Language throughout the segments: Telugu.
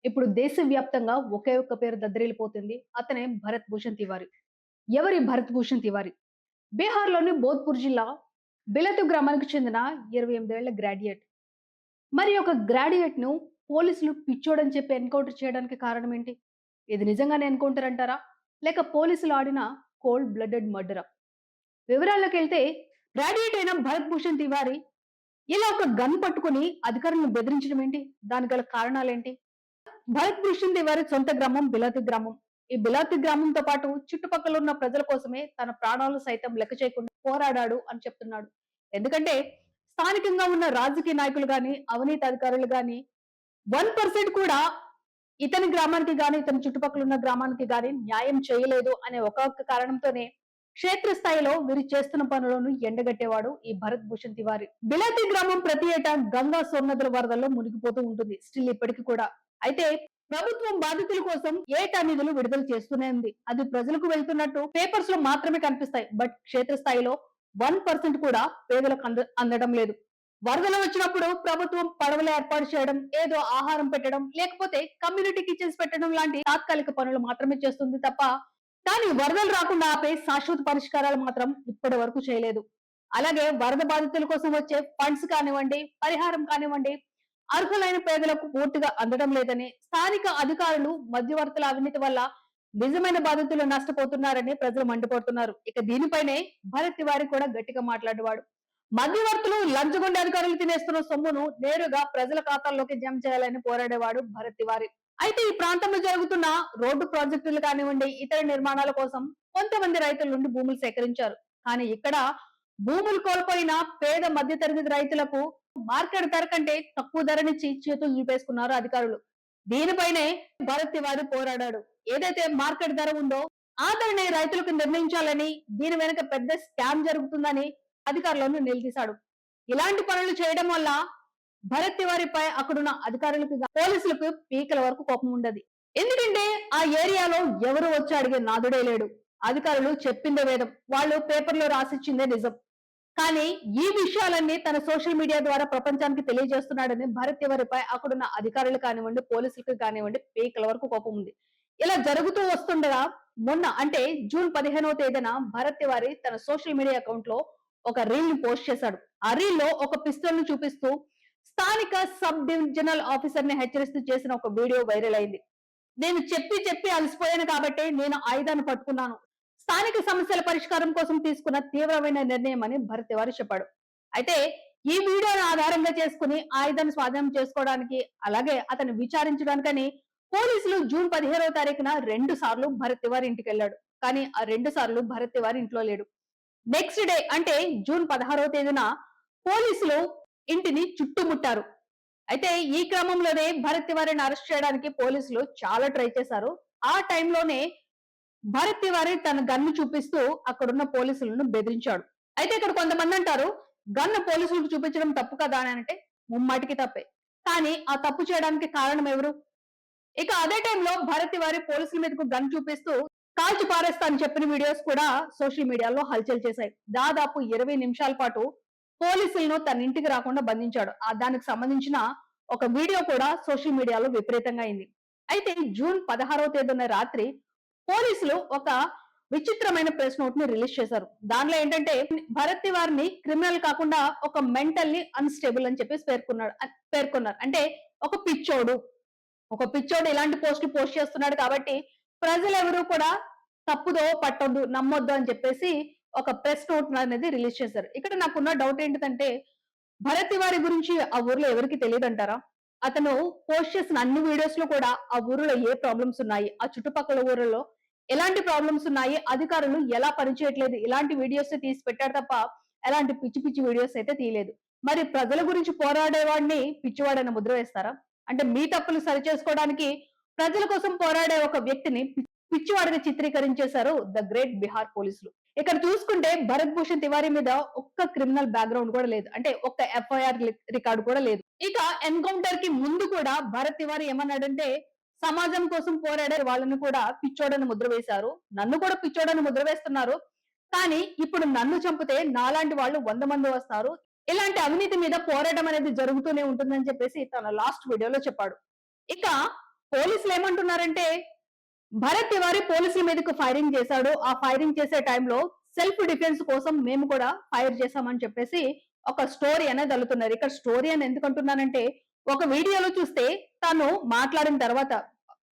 ఇప్పుడు దేశవ్యాప్తంగా ఒకే ఒక్క పేరు దద్దరిల్లిపోతుంది. అతనే భరత్ భూషణ్ తివారీ. ఎవరి భరత్ భూషణ్ తివారీ? బీహార్‌లోని భోజ్పూర్ జిల్లా బిలతు గ్రామానికి చెందిన 28 ఏళ్ల గ్రాడ్యుయేట్. మరి ఒక గ్రాడ్యుయేట్‌ను పోలీసులు పిచ్చోడని చెప్పి ఎన్‌కౌంటర్ చేయడానికి కారణం ఏంటి? ఇది నిజంగానే ఎన్‌కౌంటర్ అంటారా? లేక పోలీసులు ఆడిన కోల్డ్ బ్లడెడ్ మర్డరా? వివరాల్లోకెళ్తే గ్రాడ్యుయేట్ అయిన భరత్ భూషణ్ తివారీ ఇలా ఒక గన్ పట్టుకొని అధికారులను బెదిరించడం ఏంటి? దానికి గల కారణాలేంటి? భరత్ భూషణ్ తివారీ సొంత గ్రామం బిలాతి గ్రామం. ఈ బిలాతి గ్రామంతో పాటు చుట్టుపక్కల ఉన్న ప్రజల కోసమే తన ప్రాణాలు సైతం లెక్క చేయకుండా పోరాడాడు అని చెప్తున్నాడు. ఎందుకంటే స్థానికంగా ఉన్న రాజకీయ నాయకులు గాని, అవినీతి అధికారులు గాని 1% కూడా ఇతని గ్రామానికి గాని, ఇతని చుట్టుపక్కల ఉన్న గ్రామానికి గాని న్యాయం చేయలేదు అనే ఒక్క కారణంతోనే క్షేత్రస్థాయిలో వీరు చేస్తున్న పనులను ఎండగట్టేవాడు ఈ భరత్ భూషణ్ తివారీ. బిలాతి గ్రామం ప్రతి ఏటా గంగా సోమనదుల వరదల్లో మునిగిపోతూ ఉంటుంది. స్టిల్ ఇప్పటికి కూడా. అయితే ప్రభుత్వం బాధితుల కోసం ఏటా నిధులు విడుదల చేస్తూనే ఉంది. అది ప్రజలకు వెళ్తున్నట్టు పేపర్స్ లో మాత్రమే కనిపిస్తాయి. బట్ క్షేత్రస్థాయిలో 1% కూడా పేదలకు అందడం లేదు. వరదలు వచ్చినప్పుడు ప్రభుత్వం పడవలు ఏర్పాటు చేయడం, ఏదో ఆహారం పెట్టడం, లేకపోతే కమ్యూనిటీ కిచెన్స్ పెట్టడం లాంటి తాత్కాలిక పనులు మాత్రమే చేస్తుంది తప్ప, కానీ వరదలు రాకుండా ఆపే శాశ్వత పరిష్కారాలు మాత్రం ఇప్పటి వరకు చేయలేదు. అలాగే వరద బాధితుల కోసం వచ్చే ఫండ్స్ కానివ్వండి, పరిహారం కానివ్వండి, అర్హులైన పేదలకు పూర్తిగా అందడం లేదని, స్థానిక అధికారులు మధ్యవర్తుల అవినీతి వల్ల నిజమైన బాధితులు నష్టపోతున్నారని ప్రజలు మండిపడుతున్నారు. ఇక దీనిపైనే భరత్ తివారీ కూడా గట్టిగా మాట్లాడేవాడు. మధ్యవర్తులు లంచగొండ అధికారులు తినేస్తున్న సొమ్మును నేరుగా ప్రజల ఖాతాల్లోకి జమ చేయాలని పోరాడేవాడు భరత్ తివారీ. అయితే ఈ ప్రాంతంలో జరుగుతున్న రోడ్డు ప్రాజెక్టులు కానివ్వండి, ఇతర నిర్మాణాల కోసం కొంతమంది రైతుల నుండి భూములు సేకరించారు. కానీ ఇక్కడ భూములు కోల్పోయిన పేద మధ్యతరగతి రైతులకు మార్కెట్ ధర కంటే తక్కువ ధరనిచ్చి చేతులు దులిపేసుకున్నారు అధికారులు. దీనిపైనే భరత్ తివారీ పోరాడాడు. ఏదైతే మార్కెట్ ధర ఉందో ఆ ధరని రైతులకు నిర్ణయించాలని, దీని వెనుక పెద్ద స్కామ్ జరుగుతుందని అధికారులను నిలదీశాడు. ఇలాంటి పనులు చేయడం వల్ల భరత్ తివారీపై అక్కడున్న అధికారులకు పోలీసులకు పీకల వరకు కోపం ఉండదు. ఎందుకంటే ఆ ఏరియాలో ఎవరు వచ్చి అడిగే నాదుడే లేడు. అధికారులు చెప్పిందే వేదం, వాళ్ళు పేపర్లో రాసిచ్చిందే నిజం. కానీ ఈ విషయాలన్నీ తన సోషల్ మీడియా ద్వారా ప్రపంచానికి తెలియజేస్తున్నాడని భరత్ తివారీపై అక్కడున్న అధికారులు కానివ్వండి, పోలీసులకు కానివ్వండి పీకల వరకు కోపం ఉంది. ఇలా జరుగుతూ వస్తుండగా మొన్న అంటే జూన్ 15వ తేదీన భరత్ తివారీ తన సోషల్ మీడియా అకౌంట్ లో ఒక రీల్ ని పోస్ట్ చేశాడు. ఆ రీల్ లో ఒక పిస్తోల్ ను చూపిస్తూ స్థానిక సబ్ డివిజనల్ ఆఫీసర్ ని హెచ్చరిస్తూ చేసిన ఒక వీడియో వైరల్ అయింది. నేను చెప్పి చెప్పి అలసిపోయాను కాబట్టి నేను ఆయుధాన్ని పట్టుకున్నాను. స్థానిక సమస్యల పరిష్కారం కోసం తీసుకున్న తీవ్రమైన నిర్ణయం అని భరత్ తివారీ చెప్పాడు. అయితే ఈ వీడియోను ఆధారంగా చేసుకుని ఆయుధాన్ని స్వాధీనం చేసుకోవడానికి, అలాగే అతన్ని విచారించడానికని పోలీసులు జూన్ 15వ తారీఖున 2 సార్లు భరత్ తివారీ ఇంటికి వెళ్ళాడు. కానీ ఆ 2 సార్లు భరత్ తివారీ ఇంట్లో లేడు. నెక్స్ట్ డే అంటే జూన్ 16వ తేదీన పోలీసులు ఇంటిని చుట్టుముట్టారు. అయితే ఈ క్రమంలోనే భరత్ తివారీని అరెస్ట్ చేయడానికి పోలీసులు చాలా ట్రై చేశారు. ఆ టైంలోనే భరత్ తివారీ తన గన్ను చూపిస్తూ అక్కడున్న పోలీసులను బెదిరించాడు. అయితే ఇక్కడ కొంతమంది అంటారు గన్ను పోలీసులకు చూపించడం తప్పు కదా అని అంటే ముమ్మాటికి తప్పే. కానీ ఆ తప్పు చేయడానికి కారణం ఎవరు? ఇక అదే టైంలో భరత్ తివారీ పోలీసుల మీదకు గన్ చూపిస్తూ కాల్చి పారేస్తా అని చెప్పిన వీడియోస్ కూడా సోషల్ మీడియాలో హల్చల్ చేశాయి. దాదాపు 20 నిమిషాల పాటు పోలీసులను తన ఇంటికి రాకుండా బంధించాడు. దానికి సంబంధించిన ఒక వీడియో కూడా సోషల్ మీడియాలో విపరీతంగా అయింది. అయితే జూన్ 16వ తేదీన రాత్రి పోలీసులు ఒక విచిత్రమైన ప్రెస్ నోట్ ని రిలీజ్ చేశారు. దానిలో ఏంటంటే భరత్ తివారీని క్రిమినల్ కాకుండా ఒక మెంటల్లీ అన్‌స్టేబుల్ అని చెప్పేసి పేర్కొన్నారు. అంటే ఒక పిచ్చోడు. ఒక పిచ్చోడు ఇలాంటి పోస్టులు పోస్ట్ చేస్తున్నాడు కాబట్టి ప్రజలెవరూ కూడా తప్పుదో పట్టొద్దు, నమ్మొద్దు అని చెప్పేసి ఒక ప్రెస్ నోట్ అనేది రిలీజ్ చేశారు. ఇక్కడ నాకున్న డౌట్ ఏంటిదంటే భరత్ తివారీ గురించి ఆ ఊర్లో ఎవరికి తెలియదంటారా? అతను పోస్ట్ చేసిన అన్ని వీడియోస్ లో కూడా ఆ ఊరిలో ఏ ప్రాబ్లమ్స్ ఉన్నాయి, ఆ చుట్టుపక్కల ఊర్లలో ఎలాంటి ప్రాబ్లమ్స్ ఉన్నాయి, అధికారులు ఎలా పనిచేయట్లేదు, ఇలాంటి వీడియోస్ తీసి పెట్టారు తప్ప ఎలాంటి పిచ్చి పిచ్చి వీడియోస్ అయితే తీయలేదు. మరి ప్రజల గురించి పోరాడేవాడిని పిచ్చివాడని ముద్ర వేస్తారా? అంటే మీ తప్పులు సరిచేసుకోవడానికి ప్రజల కోసం పోరాడే ఒక వ్యక్తిని పిచ్చివాడిగా చిత్రీకరించేశారు ద గ్రేట్ బిహార్ పోలీసులు. ఇక్కడ చూసుకుంటే భరత్ భూషణ్ తివారీ మీద ఒక్క క్రిమినల్ బ్యాక్గ్రౌండ్ కూడా లేదు. అంటే ఒక్క ఎఫ్ఐఆర్ రికార్డు కూడా లేదు. ఇక ఎన్కౌంటర్ కి ముందు కూడా భరత్ తివారీ ఏమన్నాడంటే సమాజం కోసం పోరాడే వాళ్ళని కూడా పిచ్చోడని ముద్ర వేశారు, నన్ను కూడా పిచ్చోడని ముద్ర వేస్తున్నారు, కానీ ఇప్పుడు నన్ను చంపితే నాలాంటి వాళ్ళు 100 మంది వస్తారు, ఇలాంటి అవినీతి మీద పోరాటం అనేది జరుగుతూనే ఉంటుందని చెప్పేసి తన లాస్ట్ వీడియోలో చెప్పాడు. ఇక పోలీసులు ఏమంటున్నారంటే భరత్ తివారీ పోలీసుల మీదకి ఫైరింగ్ చేశాడు. ఆ ఫైరింగ్ చేసే టైంలో సెల్ఫ్ డిఫెన్స్ కోసం మేము కూడా ఫైర్ చేశామని చెప్పేసి ఒక స్టోరీ అనేది అల్లుతున్నారు. ఇక్కడ స్టోరీ అని ఎందుకు అంటున్నానంటే, ఒక వీడియోలో చూస్తే తను మాట్లాడిన తర్వాత,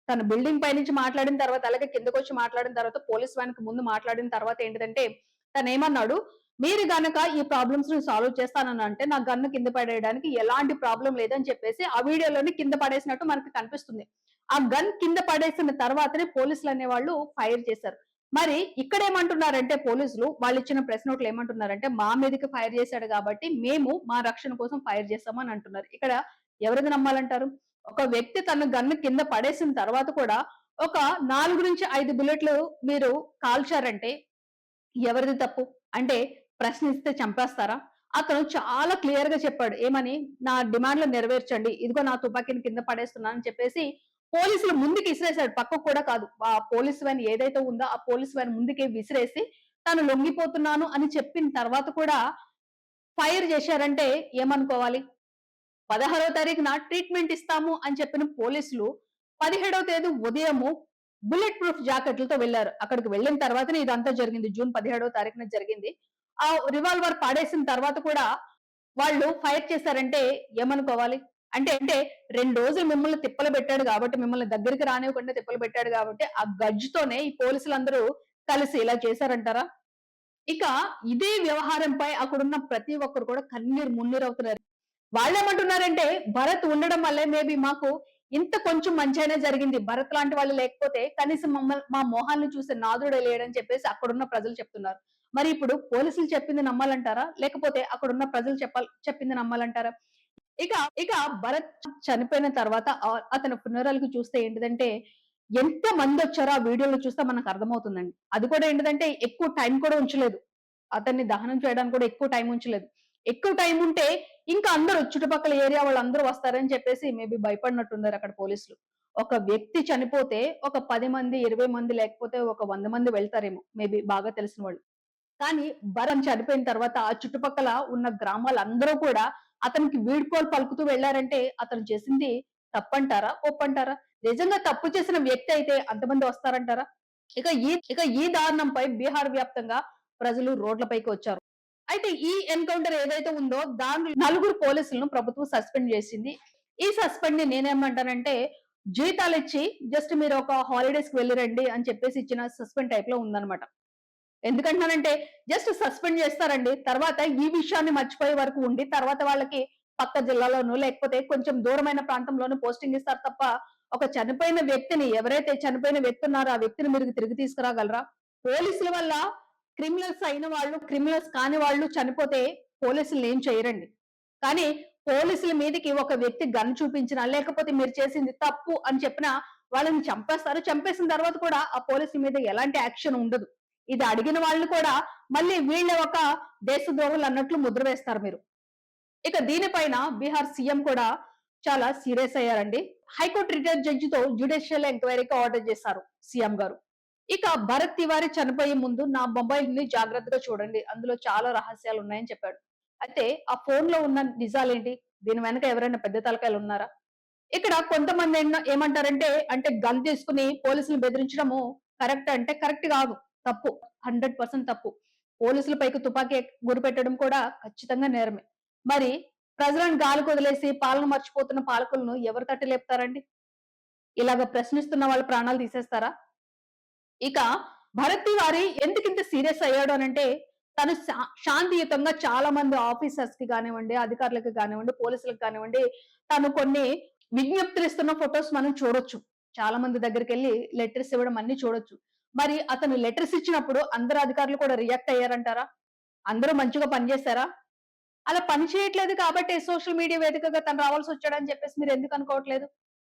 తను బిల్డింగ్ పైనుంచి మాట్లాడిన తర్వాత, అలాగే కిందకొచ్చి మాట్లాడిన తర్వాత, పోలీస్ వ్యాన్‌కి ముందు మాట్లాడిన తర్వాత ఏంటిదంటే, తనేమన్నాడు, "మీరు గనక ఈ ప్రాబ్లమ్స్‌ని సాల్వ్ చేస్తానని అంటే, నా గన్ను కింద పడేయడానికి ఎలాంటి ప్రాబ్లమ్ లేదని" చెప్పేసి ఆ వీడియోలోని కింద పడేసినట్టు మనకి కనిపిస్తుంది. ఆ గన్ కింద పడేసిన తర్వాతనే పోలీసులనేవాళ్ళు ఫైర్ చేశారు. మరి ఇక్కడేమంటున్నారంటే పోలీసులు వాళ్ళిచ్చిన ప్రెస్ నోట్‌లో ఏమంటున్నారంటే, మా మీదకి ఫైర్ చేశాడు కాబట్టి మేము మా రక్షణ కోసం ఫైర్ చేశాము అని అంటున్నారు. ఇక్కడ ఎవరిది నమ్మాలంటారు? ఒక వ్యక్తి తన గన్ను కింద పడేసిన తర్వాత కూడా ఒక 4-5 బుల్లెట్లు మీరు కాల్చారంటే ఎవరిది తప్పు? అంటే ప్రశ్నిస్తే చంపేస్తారా? అతను చాలా క్లియర్‌గా చెప్పాడు. ఏమని? "నా డిమాండ్‌లు నెరవేర్చండి. ఇదిగో నా తుపాకీని కింద పడేస్తున్నాను" అని చెప్పేసి పోలీసులు ముందుకి ఇసిరేసాడు. పక్కకు కూడా కాదు. ఆ పోలీస్ వ్యాన్ ఏదైతే ఉందో ఆ పోలీస్ వ్యాన్ ముందుకే విసిరేసి తాను లొంగిపోతున్నాను అని చెప్పిన తర్వాత కూడా ఫైర్ చేశారంటే ఏమనుకోవాలి? 16వ తారీఖున ట్రీట్మెంట్ ఇస్తాము అని చెప్పిన పోలీసులు 17వ తేదీ ఉదయము బుల్లెట్ ప్రూఫ్ జాకెట్లతో వెళ్లారు. అక్కడికి వెళ్ళిన తర్వాతనే ఇదంతా జరిగింది. జూన్ 17వ తారీఖున జరిగింది. ఆ రివాల్వర్ పడేసిన తర్వాత కూడా వాళ్ళు ఫైర్ చేశారంటే ఏమనుకోవాలి? అంటే 2 రోజులు మిమ్మల్ని తిప్పలు పెట్టాడు కాబట్టి, మిమ్మల్ని దగ్గరికి రానివ్వకుండా తిప్పలు పెట్టాడు కాబట్టి, ఆ గడ్జ్‌తోనే ఈ పోలీసులందరూ కలిసి ఇలా చేశారంటారా? ఇక ఇదే వ్యవహారంపై అక్కడున్న ప్రతి ఒక్కరు కూడా కన్నీరు మున్నీరవుతున్నారు. వాళ్ళేమంటున్నారంటే, భరత్ ఉండడం వల్లే మేబీ మాకు ఇంత కొంచెం మంచైనా జరిగింది. భరత్ లాంటి వాళ్ళు లేకపోతే కనీసం మా మొహాల్ని చూసే నాథుడే లేడని చెప్పేసి అక్కడున్న ప్రజలు చెప్తున్నారు. మరి ఇప్పుడు పోలీసులు చెప్పింది నమ్మాలంటారా? లేకపోతే అక్కడున్న ప్రజలు చెప్పింది నమ్మాలంటారా? ఇక ఇక భరత్ చనిపోయిన తర్వాత అతని ఫ్యూనరల్‌కి చూస్తే ఏంటిదంటే, ఎంత మందొచ్చారో ఆ వీడియోలో చూస్తే మనకు అర్థమవుతుందండి. అది కూడా ఏంటిదంటే ఎక్కువ టైం కూడా ఉంచలేదు. అతన్ని దహనం చేయడానికి కూడా ఎక్కువ టైం ఉంచలేదు. ఎక్కువ టైం ఉంటే ఇంకా అందరూ చుట్టుపక్కల ఏరియా వాళ్ళందరూ వస్తారని చెప్పేసి మేబీ భయపడినట్టున్నారు అక్కడ పోలీసులు. ఒక వ్యక్తి చనిపోతే ఒక 10 మంది, 20 మంది లేకపోతే ఒక 100 మంది వెళ్తారేమో మేబీ బాగా తెలిసిన వాళ్ళు. కానీ చనిపోయిన తర్వాత ఆ చుట్టుపక్కల ఉన్న గ్రామాలందరూ కూడా అతనికి వీడ్కోలు పలుకుతూ వెళ్లారంటే అతను చేసింది తప్పంటారా? ఒప్పంటారా? నిజంగా తప్పు చేసిన వ్యక్తి అయితే అంతమంది వస్తారంటారా? ఇక ఈ దారుణంపై బీహార్ వ్యాప్తంగా ప్రజలు రోడ్లపైకి వచ్చారు. అయితే ఈ ఎన్‌కౌంటర్ ఏదైతే ఉందో దానిలో నలుగురు పోలీసులను ప్రభుత్వం సస్పెండ్ చేసింది. ఈ సస్పెండ్‌ని నేనేమంటానంటే జీతాలిచ్చి జస్ట్ మీరు ఒక హాలిడేస్‌కి వెళ్లి రండి అని చెప్పేసి ఇచ్చిన సస్పెండ్ టైప్‌లో ఉందన్నమాట. ఎందుకంటున్నానంటే జస్ట్ సస్పెండ్ చేస్తారండి. తర్వాత ఈ విషయాన్ని మర్చిపోయే వరకు ఉండి, తర్వాత వాళ్ళకి పక్క జిల్లాలోనో, లేకపోతే కొంచెం దూరమైన ప్రాంతంలోనో పోస్టింగ్ ఇస్తారు తప్ప, ఒక చనిపోయిన వ్యక్తిని ఎవరైతే చనిపోయిన వ్యక్తి ఉన్నారో, ఆ వ్యక్తిని మీరు తిరిగి తీసుకురాగలరా? పోలీసుల వల్ల క్రిమినల్స్ అయిన వాళ్ళు, క్రిమినల్స్ కాని వాళ్ళు చనిపోతే పోలీసులు ఏం చేయరండి. కానీ పోలీసుల మీదకి ఒక వ్యక్తి గన్ చూపించినా, లేకపోతే మీరు చేసింది తప్పు అని చెప్పినా వాళ్ళని చంపేస్తారు. చంపేసిన తర్వాత కూడా ఆ పోలీసుల మీద ఎలాంటి యాక్షన్ ఉండదు. ఇది అడిగిన వాళ్ళు కూడా మళ్ళీ వీళ్ళే ఒక దేశద్రోహులు అన్నట్లు ముద్ర వేస్తారు మీరు. ఇక దీనిపైన బీహార్ సీఎం కూడా చాలా సీరియస్ అయ్యారండి. హైకోర్టు రిటైర్డ్ జడ్జితో జ్యుడిషియల్ ఎంక్వైరీకి ఆర్డర్ చేశారు సీఎం గారు. ఇక భరత్ తివారీ చనిపోయే ముందు నా మొబైల్‌ని జాగ్రత్తగా చూడండి. అందులో చాలా రహస్యాలు ఉన్నాయని చెప్పాడు. అయితే ఆ ఫోన్‌లో ఉన్న నిజాలేంటి? దీని వెనక ఎవరైనా పెద్ద తలకాయలు ఉన్నారా? ఇక్కడ కొంతమంది ఏమంటారంటే, అంటే గన్ తీసుకొని పోలీసులను బెదిరించడము కరెక్ట్ అంటే కరెక్ట్ కాదు. తప్పు. 100% తప్పు. పోలీసుల పైకి తుపాకీ గురిపెట్టడం కూడా ఖచ్చితంగా నేరమే. మరి ప్రజలను గాలికొదిలేసి పాలన మర్చిపోతున్న పాలకులను ఎవరు తట్టి లేపుతారండి? ఇలాగ ప్రశ్నిస్తున్న వాళ్ళ ప్రాణాలు తీసేస్తారా? ఇక భరత్ తివారీ ఎందుకింత సీరియస్ అయ్యాడు అనంటే, తను శాంతియుతంగా చాలా మంది ఆఫీసర్స్‌కి గానివ్వండి, అధికారులకి గానివ్వండి, పోలీసులకు కానివ్వండి, తను కొన్ని విజ్ఞప్తులు ఇస్తున్న ఫోటోస్ మనం చూడొచ్చు. చాలా మంది దగ్గరికెళ్లి లెటర్స్ ఇవ్వడం అన్నీ చూడొచ్చు. మరి అతను లెటర్స్ ఇచ్చినప్పుడు అందరు అధికారులు కూడా రియాక్ట్ అయ్యారంటారా? అందరూ మంచిగా పనిచేశారా? అలా పని చేయట్లేదు కాబట్టే సోషల్ మీడియా వేదికగా తను రావాల్సొచ్చాడని చెప్పేసి మీరెందుకు అనుకోవట్లేదు?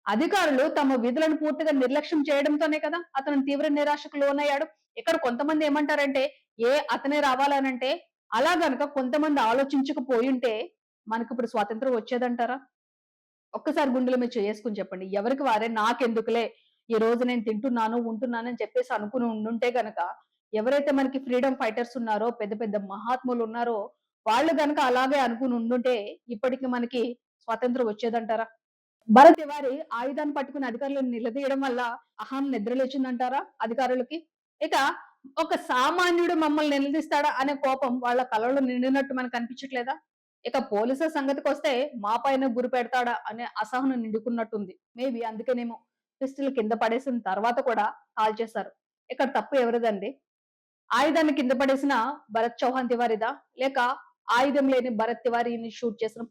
అధికారులు తమ విధులను పూర్తిగా నిర్లక్ష్యం చేయడంతోనే కదా అతను తీవ్ర నిరాశకు లోనయ్యాడు. ఇక్కడ కొంతమంది ఏమంటారంటే, అతనే రావాలనంటే, అలా గనక కొంతమంది ఆలోచించకపోయుంటే మనకిప్పుడు స్వాతంత్రం వచ్చేదంటారా? ఒక్కసారి గుండెల మీద చేసుకొని చెప్పండి. ఎవరికి వారే నాకెందుకులే, ఈ రోజు నేను తింటున్నాను, ఉంటున్నాను అని చెప్పేసి అనుకుని ఉండుంటే గనక, ఎవరైతే మనకి ఫ్రీడమ్ ఫైటర్స్ ఉన్నారో, పెద్ద పెద్ద మహాత్ములు ఉన్నారో, వాళ్ళు గనక అలాగే అనుకుని ఉండుంటే, ఇప్పటికి మనకి స్వాతంత్రం వచ్చేదంటారా? భరత్ తివారీ ఆయుధాన్ని పట్టుకుని అధికారులను నిలదీయడం వల్ల అహం నిద్రలేచిందంటారా అధికారులకి? ఇక ఒక సామాన్యుడు మమ్మల్ని నిలదీస్తాడా అనే కోపం వాళ్ళ కళ్ళలో నిండినట్టు మనకు అనిపించట్లేదా? ఇక పోలీసుల సంగతికొస్తే మా పైన గురి పెడతాడా అనే అసహనం నిండుకున్నట్టుంది. మేబీ అందుకేనేమో పిస్టల్ కింద పడేసిన తర్వాత కూడా కాల్ చేశారు. ఇక్కడ తప్పు ఎవరిదండి? ఆయుధాన్ని కింద పడేసిన భరత్ చౌహాన్ తివారీదా? లేక ఆయుధం లేని భరత్ తివారీని షూట్ చేసిన